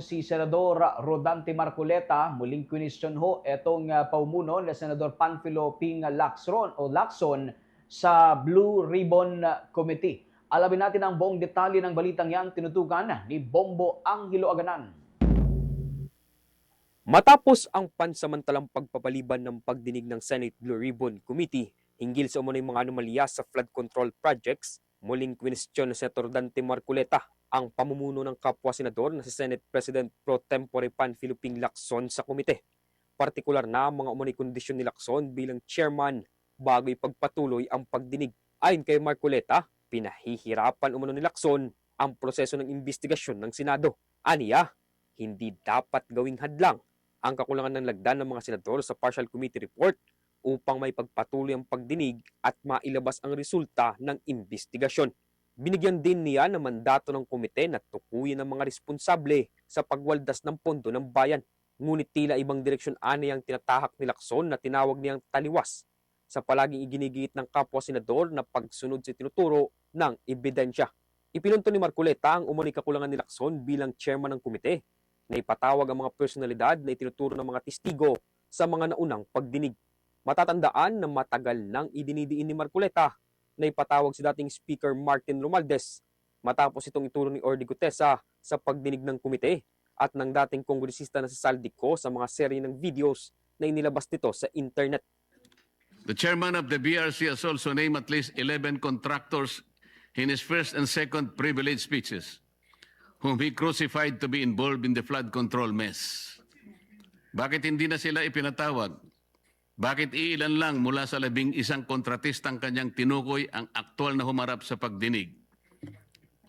Si Senador Rodante Marcoleta, muling question ho itong paumuno ni Senador Panfilo Ping Lacson sa Blue Ribbon Committee. Alamin natin ang buong detalye ng balitang yan, tinutukan ni Bombo Angelo Aganan. Matapos ang pansamantalang pagpapaliban ng pagdinig ng Senate Blue Ribbon Committee hinggil sa umunay mga anomalya sa flood control projects, muling question ni Senator Dante Marcoleta ang pamumuno ng kapwa senador na si Senate President Pro Tempore Panfilo Ping Lacson sa komite. Partikular na ang mga umunay kondisyon ni Lacson bilang chairman bago ipagpatuloy ang pagdinig. Ayon kay Marcoleta, pinahihirapan umano ni Lacson ang proseso ng investigasyon ng Senado. Aniya, hindi dapat gawing hadlang ang kakulangan ng lagdan ng mga senador sa partial committee report upang may pagpatuloy ang pagdinig at mailabas ang resulta ng investigasyon. Binigyan din niya ng mandato ng komite na tukuyin ang mga responsable sa pagwaldas ng pondo ng bayan. Ngunit tila ibang direksyon ang tinatahak ni Lacson na tinawag niyang taliwas sa palaging iginigiit ng kapwa senador na pagsunod sa tinuturo ng ebidensya. Ipinunto ni Marcoleta ang umunay kakulangan ni Lacson bilang chairman ng komite na ipatawag ang mga personalidad na itinuturo ng mga testigo sa mga naunang pagdinig. Matatandaan na matagal nang idinidiin ni Marcoleta na ipatawag si dating Speaker Martin Romualdez matapos itong ituro ni Orly Gutesa sa pagdinig ng komite at ng dating kongresista na si Saldico sa mga serye ng videos na inilabas nito sa internet. The chairman of the BRC has also named at least 11 contractors in his first and second privilege speeches, whom he crucified to be involved in the flood control mess. Bakit hindi na sila ipinatawag? Bakit iilan lang mula sa 11 kontratistang kanyang tinukoy ang aktual na humarap sa pagdinig?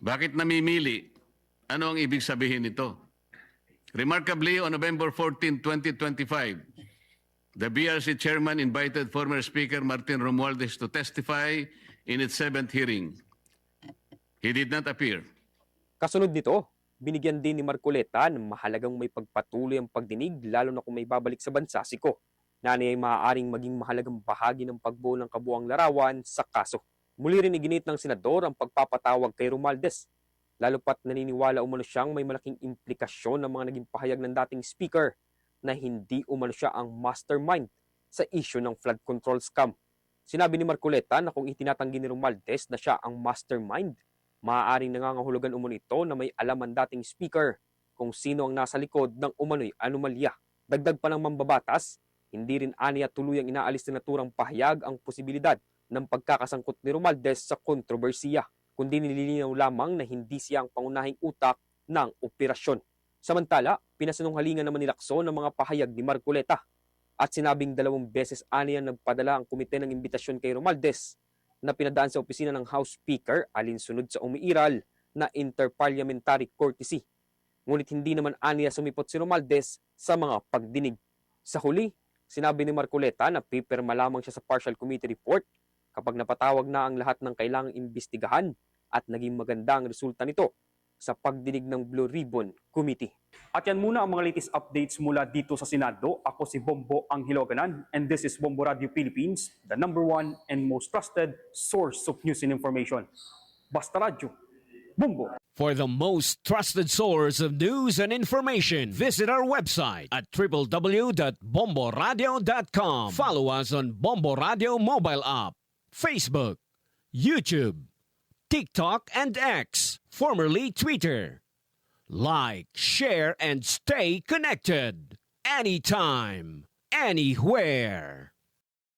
Bakit namimili? Ano ang ibig sabihin nito? Remarkably, on November 14, 2025, the BRC chairman invited former Speaker Martin Romualdez to testify in its 7th hearing. He did not appear. Kasunod nito, binigyan din ni Marcoleta ng mahalagang may pagpatuloy ang pagdinig lalo na kung may babalik sa bansa si Ko, na ay maaaring maging mahalagang bahagi ng pagbuo ng kabuang larawan sa kaso. Muli rin iginit ng senador ang pagpapatawag kay Romualdez, lalo pat naniniwala umano siyang may malaking implikasyon ng mga naging pahayag ng dating speaker na hindi umano siya ang mastermind sa issue ng flood control scam. Sinabi ni Marcoleta na kung itinatanggi ni Romualdez na siya ang mastermind, maaaring nangangahulugan umano ito na may alam ang dating speaker kung sino ang nasa likod ng umano'y anomalya. Dagdag pa ng mambabatas, hindi rin aniya tuluyang inaalis na naturang pahayag ang posibilidad ng pagkakasangkot ni Romualdez sa kontrobersiya, kundi nililinaw lamang na hindi siya ang pangunahing utak ng operasyon. Samantala, pinasinunghalingan naman ni Lacson ang mga pahayag ni Marcoleta at sinabing 2 beses aniya nagpadala ang komite ng imbitasyon kay Romualdez na pinadaan sa opisina ng House Speaker alinsunod sa umiiral na interparliamentary courtesy. Ngunit hindi naman aniya sumipot si Romualdez sa mga pagdinig. Sa huli, sinabi ni Marcoleta na pipirma lamang siya sa partial committee report kapag napatawag na ang lahat ng kailangang imbestigahan at naging maganda ang resulta nito sa pagdinig ng Blue Ribbon Committee. At yan muna ang mga latest updates mula dito sa Senado. Ako si Bombo Angelo Aganan and this is Bombo Radio Philippines, the #1 and most trusted source of news and information. Basta Radio, Bombo! For the most trusted source of news and information, visit our website at www.bomboradio.com. Follow us on Bombo Radio mobile app, Facebook, YouTube, TikTok, and X, formerly Twitter. Like, share, and stay connected. Anytime, anywhere.